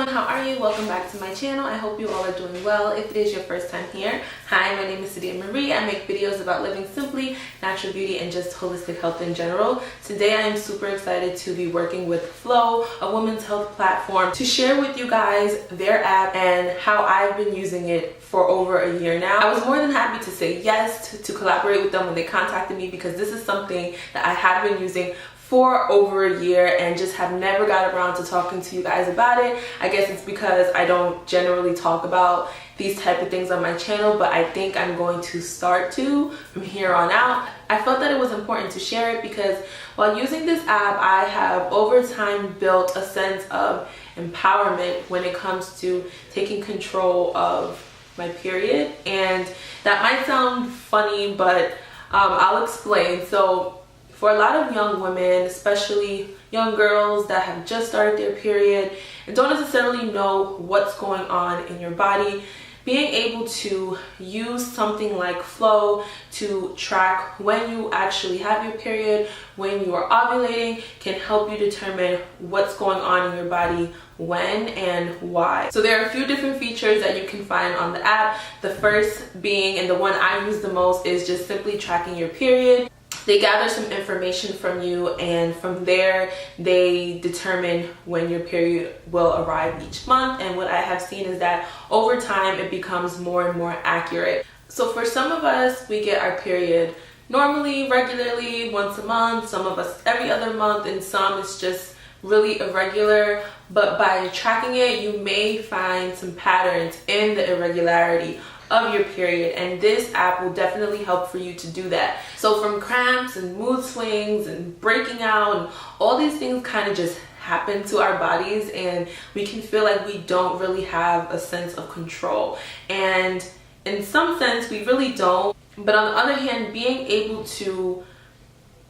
everyone, how are you? Welcome back to my channel. I hope you all are doing well. If it is your first time here, hi, my name is Sadiya Marie. I make videos about living simply, natural beauty, and just holistic health in general. Today I am super excited to be working with FLO, a women's health platform, to share with you guys their app and how I've been using it for over a year now. I was more than happy to say yes to collaborate with them when they contacted me, because this is something that I have been using for over a year and just have never got around to talking to you guys about it. I guess it's because I don't generally talk about these type of things on my channel, but I think I'm going to start to from here on out. I felt that it was important to share it because while using this app, I have over time built a sense of empowerment when it comes to taking control of my period. And that might sound funny, but I'll explain. So for a lot of young women, especially young girls that have just started their period and don't necessarily know what's going on in your body, being able to use something like FLO to track when you actually have your period, when you are ovulating, can help you determine what's going on in your body, when and why. So there are a few different features that you can find on the app. The first being, and the one I use the most, is just simply tracking your period. They gather some information from you, and from there they determine when your period will arrive each month. And what I have seen is that over time it becomes more and more accurate. So for some of us, we get our period normally, regularly, once a month, some of us every other month, and some it's just really irregular. But by tracking it, you may find some patterns in the irregularity of your period, and this app will definitely help for you to do that. So from cramps and mood swings and breaking out and all these things kind of just happen to our bodies, and we can feel like we don't really have a sense of control, and in some sense we really don't. But on the other hand, being able to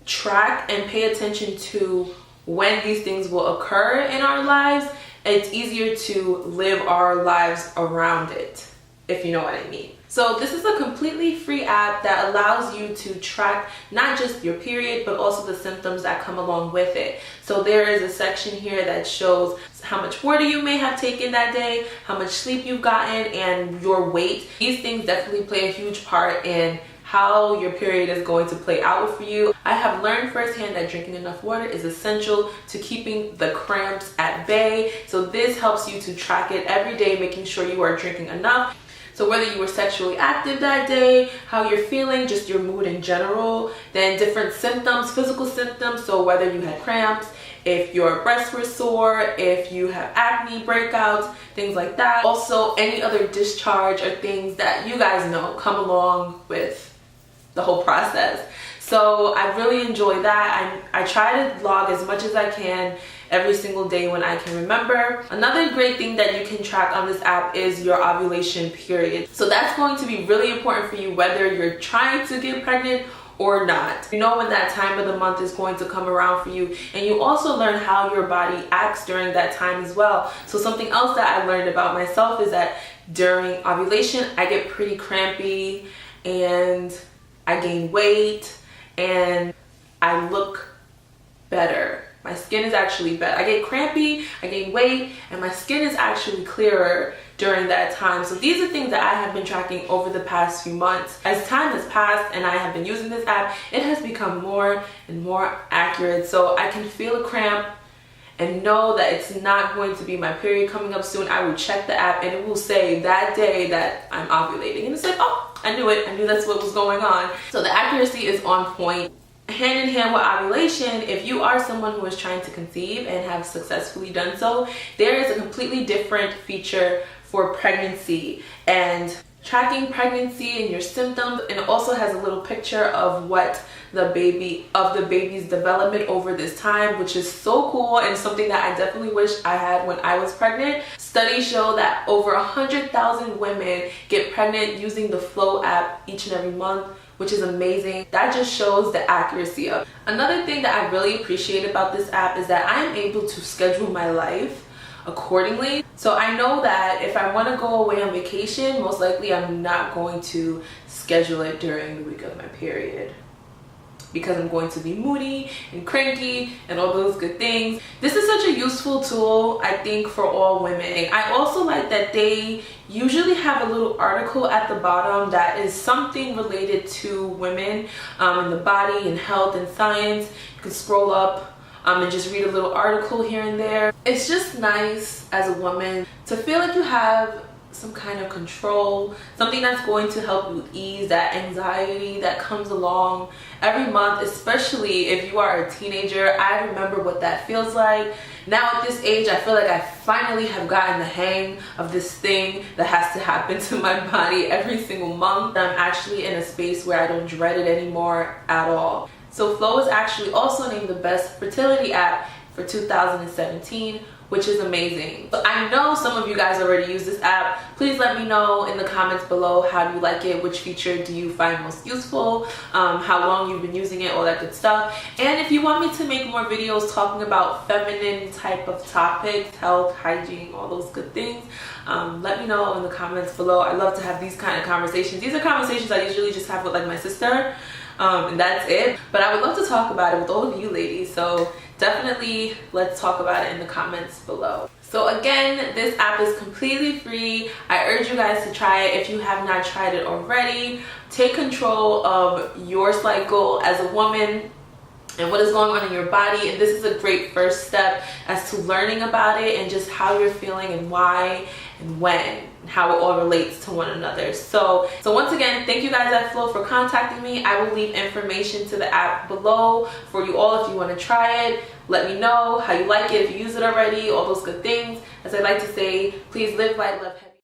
track and pay attention to when these things will occur in our lives, it's easier to live our lives around it, if you know what I mean. So this is a completely free app that allows you to track not just your period, but also the symptoms that come along with it. So there is a section here that shows how much water you may have taken that day, how much sleep you've gotten, and your weight. These things definitely play a huge part in how your period is going to play out for you. I have learned firsthand that drinking enough water is essential to keeping the cramps at bay. So this helps you to track it every day, making sure you are drinking enough. So whether you were sexually active that day, how you're feeling, just your mood in general, then different symptoms, physical symptoms, so whether you had cramps, if your breasts were sore, if you have acne breakouts, things like that. Also, any other discharge or things that you guys know come along with the whole process. So I really enjoy that. I try to log as much as I can every single day when I can remember. Another great thing that you can track on this app is your ovulation period. So that's going to be really important for you whether you're trying to get pregnant or not. You know when that time of the month is going to come around for you, and you also learn how your body acts during that time as well. So something else that I learned about myself is that during ovulation I get pretty crampy and I gain weight and I look better. My skin is actually better. I get crampy, I gain weight, and my skin is actually clearer during that time. So these are things that I have been tracking over the past few months. As time has passed and I have been using this app, it has become more and more accurate. So I can feel a cramp and know that it's not going to be my period coming up soon. I will check the app and it will say that day that I'm ovulating. And it's like, oh, I knew it. I knew that's what was going on. So the accuracy is on point. Hand in hand with ovulation, if you are someone who is trying to conceive and have successfully done so, there is a completely different feature for pregnancy and tracking pregnancy and your symptoms. And it also has a little picture of what the baby's development over this time, which is so cool and something that I definitely wish I had when I was pregnant. Studies show that over 100,000 women get pregnant using the FLO app each and every month, which is amazing. That just shows the accuracy of it. Another thing that I really appreciate about this app is that I am able to schedule my life accordingly. So I know that if I want to go away on vacation, most likely I'm not going to schedule it during the week of my period. because I'm going to be moody and cranky and all those good things. This is such a useful tool, I think, for all women. I also like that they usually have a little article at the bottom that is something related to women and the body and health and science. You can scroll up and just read a little article here and there. It's just nice as a woman to feel like you have some kind of control, something that's going to help you ease that anxiety that comes along every month, especially if you are a teenager. I remember what that feels like. Now at this age, I feel like I finally have gotten the hang of this thing that has to happen to my body every single month. I'm actually in a space where I don't dread it anymore at all. So FLO is actually also named the best fertility app for 2017, which is amazing. But I know some of you guys already use this app. Please let me know in the comments below, how do you like it? Which feature do you find most useful? How long you've been using it, all that good stuff. And if you want me to make more videos talking about feminine type of topics, health, hygiene, all those good things, let me know in the comments below. I love to have these kind of conversations. These are conversations I usually just have with like my sister, and that's it. But I would love to talk about it with all of you ladies, so definitely let's talk about it in the comments below. So again, this app is completely free. I urge you guys to try it if you have not tried it already. Take control of your cycle as a woman and what is going on in your body, and this is a great first step as to learning about it and just how you're feeling and why and when, and how it all relates to one another. So once again, thank you guys at FLO for contacting me. I will leave information to the app below for you all if you want to try it. Let me know how you like it, if you use it already, all those good things. As I like to say, please live light, love heaven.